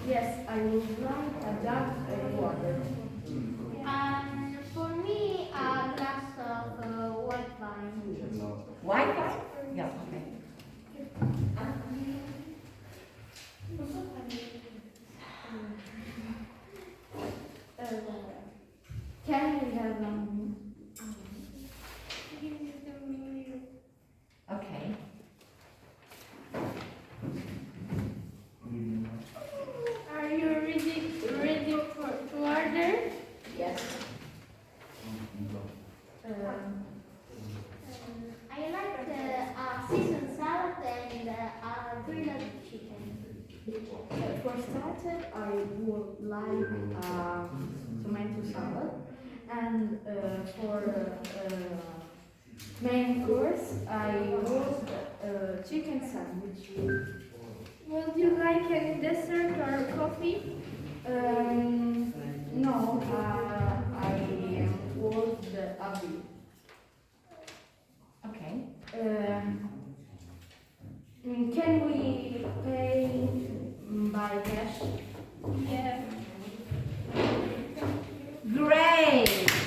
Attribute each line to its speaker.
Speaker 1: Yes, I would like a jug of water.
Speaker 2: And for me, a glass of white wine.
Speaker 3: White wine? Yeah, okay.
Speaker 1: Uh, can we have
Speaker 3: Okay.
Speaker 2: Are you ready to order?
Speaker 3: Yes.
Speaker 2: I like a seasoned salad and a grilled chicken.
Speaker 1: for starter, I would like tomato salad, and for main course, I would chicken sandwich.
Speaker 2: Would you like any dessert or coffee?
Speaker 1: No, I would a bit.
Speaker 3: Okay.
Speaker 1: Can we pay by